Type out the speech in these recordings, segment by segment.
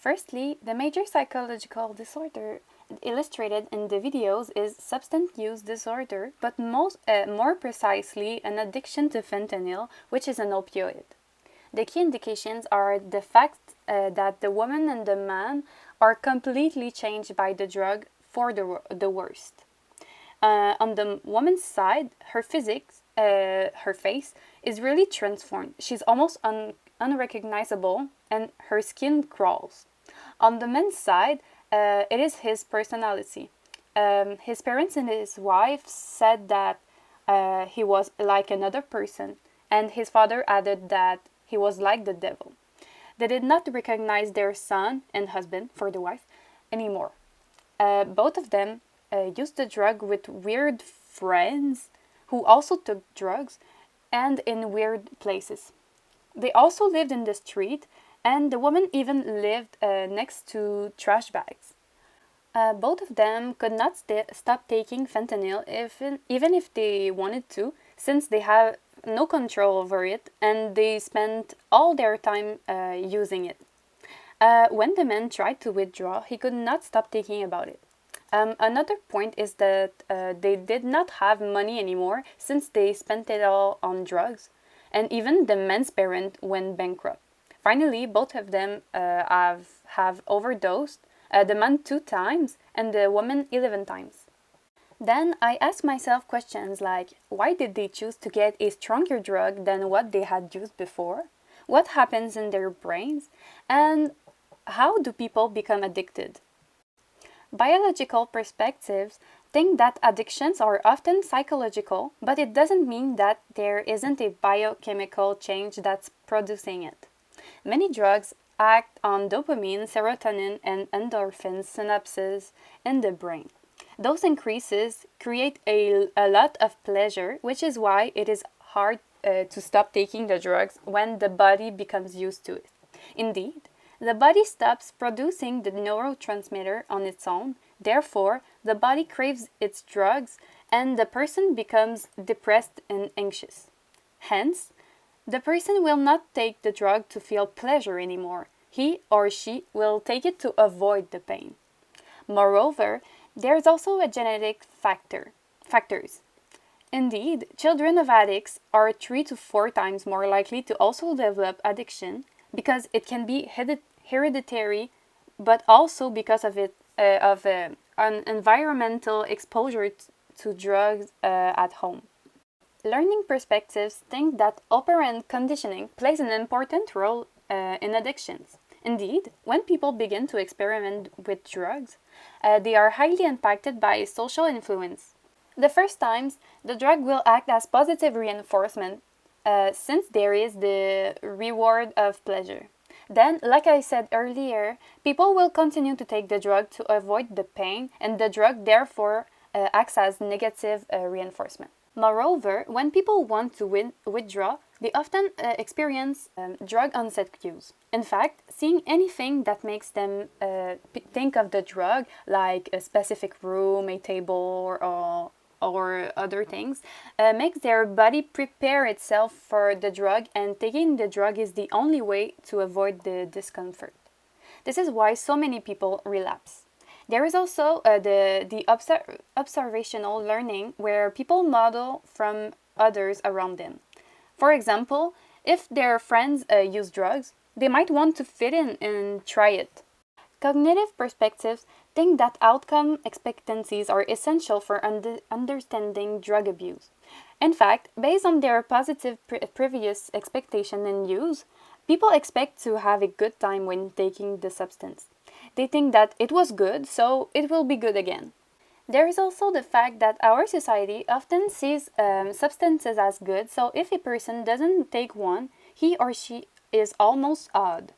Firstly, the major psychological disorder illustrated in the videos is substance use disorder, but more precisely an addiction to fentanyl, which is an opioid. The key indications are the fact that the woman and the man are completely changed by the drug for the worst. On the woman's side, her physics, her face, is really transformed. She's almost unrecognizable and her skin crawls. On the man's side, it is his personality. His parents and his wife said that he was like another person, and his father added that he was like the devil. They did not recognize their son and husband, for the wife, anymore. Both of them used the drug with weird friends who also took drugs and in weird places. They also lived in the street, and the woman even lived next to trash bags. Both of them could not stop taking fentanyl even if they wanted to, since they have no control over it and they spent all their time using it. When the man tried to withdraw, he could not stop thinking about it. Another point is that they did not have money anymore since they spent it all on drugs, and even the man's parent went bankrupt. Finally, both of them have overdosed, the man 2 times and the woman 11 times. Then I asked myself questions like, why did they choose to get a stronger drug than what they had used before? What happens in their brains? And how do people become addicted? Biological perspectives think that addictions are often psychological, but it doesn't mean that there isn't a biochemical change that's producing it. Many drugs act on dopamine, serotonin, and endorphin synapses in the brain. Those increases create a lot of pleasure, which is why it is hard to stop taking the drugs when the body becomes used to it. Indeed, the body stops producing the neurotransmitter on its own, therefore, the body craves its drugs and the person becomes depressed and anxious. Hence, the person will not take the drug to feel pleasure anymore. He or she will take it to avoid the pain. Moreover, there's also a genetic factors. Indeed, children of addicts are 3 to 4 times more likely to also develop addiction because it can be hereditary, but also because of an environmental exposure to drugs at home. Learning perspectives think that operant conditioning plays an important role in addictions. Indeed, when people begin to experiment with drugs, they are highly impacted by social influence. The first times, the drug will act as positive reinforcement since there is the reward of pleasure. Then, like I said earlier, people will continue to take the drug to avoid the pain, and the drug therefore acts as negative reinforcement. Moreover, when people want to withdraw, they often experience drug onset cues. In fact, seeing anything that makes them think of the drug, like a specific room, a table, or other things, makes their body prepare itself for the drug, and taking the drug is the only way to avoid the discomfort. This is why so many people relapse. There is also the observational learning where people model from others around them. For example, if their friends use drugs, they might want to fit in and try it. Cognitive perspectives think that outcome expectancies are essential for understanding drug abuse. In fact, based on their positive previous expectation and use, people expect to have a good time when taking the substance. They think that it was good, so it will be good again. There is also the fact that our society often sees substances as good, so if a person doesn't take one, he or she is almost odd.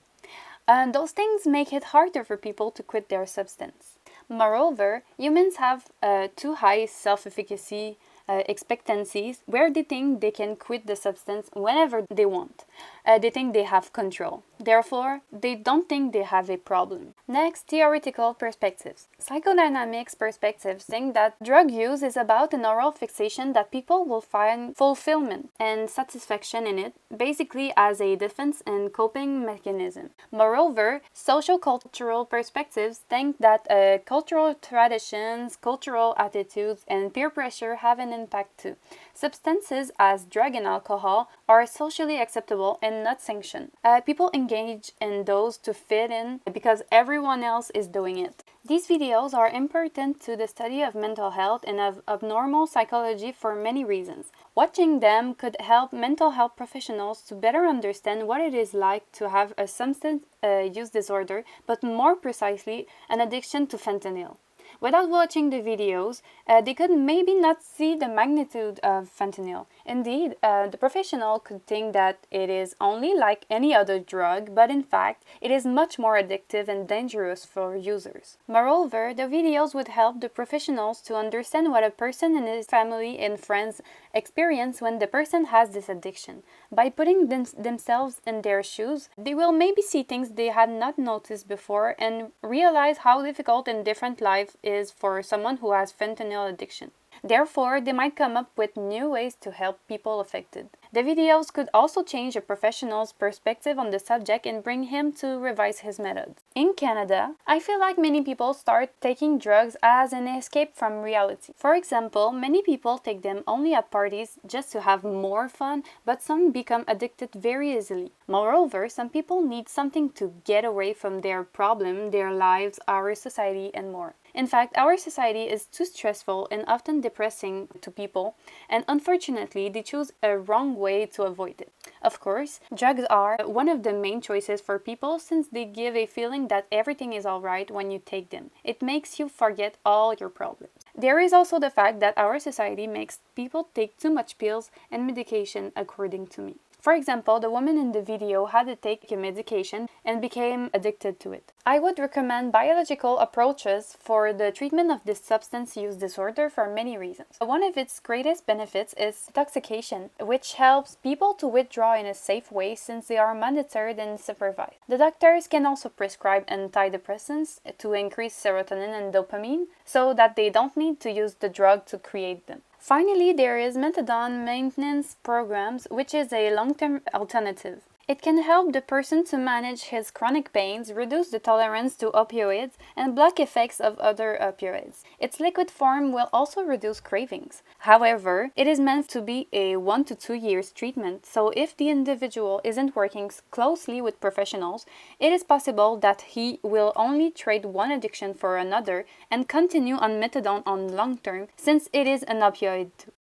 And those things make it harder for people to quit their substance. Moreover, humans have too high self-efficacy expectancies where they think they can quit the substance whenever they want. They think they have control. Therefore, they don't think they have a problem. Next, theoretical perspectives. Psychodynamics perspectives think that drug use is about an oral fixation that people will find fulfillment and satisfaction in it, basically as a defense and coping mechanism. Moreover, social-cultural perspectives think that cultural traditions, cultural attitudes, and peer pressure have an impact too. Substances as drug and alcohol are socially acceptable and not sanctioned. People engage in those to fit in because everyone else is doing it. These videos are important to the study of mental health and of abnormal psychology for many reasons. Watching them could help mental health professionals to better understand what it is like to have a substance use disorder, but more precisely, an addiction to fentanyl. Without watching the videos, they could maybe not see the magnitude of fentanyl. Indeed, the professional could think that it is only like any other drug, but in fact, it is much more addictive and dangerous for users. Moreover, the videos would help the professionals to understand what a person and his family and friends experience when the person has this addiction. By putting themselves in their shoes, they will maybe see things they had not noticed before and realize how difficult and different life is for someone who has fentanyl addiction. Therefore, they might come up with new ways to help people affected. The videos could also change a professional's perspective on the subject and bring him to revise his methods. In Canada, I feel like many people start taking drugs as an escape from reality. For example, many people take them only at parties just to have more fun, but some become addicted very easily. Moreover, some people need something to get away from their problem, their lives, our society, and more. In fact, our society is too stressful and often depressing to people, and unfortunately, they choose a wrong way to avoid it. Of course, drugs are one of the main choices for people since they give a feeling that everything is alright when you take them. It makes you forget all your problems. There is also the fact that our society makes people take too much pills and medication, according to me. For example, the woman in the video had to take a medication and became addicted to it. I would recommend biological approaches for the treatment of this substance use disorder for many reasons. One of its greatest benefits is detoxification, which helps people to withdraw in a safe way since they are monitored and supervised. The doctors can also prescribe antidepressants to increase serotonin and dopamine so that they don't need to use the drug to create them. Finally, there is methadone maintenance programs, which is a long-term alternative. It can help the person to manage his chronic pains, reduce the tolerance to opioids, and block effects of other opioids. Its liquid form will also reduce cravings. However, it is meant to be a 1 to 2 years treatment, so if the individual isn't working closely with professionals, it is possible that he will only trade one addiction for another and continue on methadone on long term since it is an opioid too.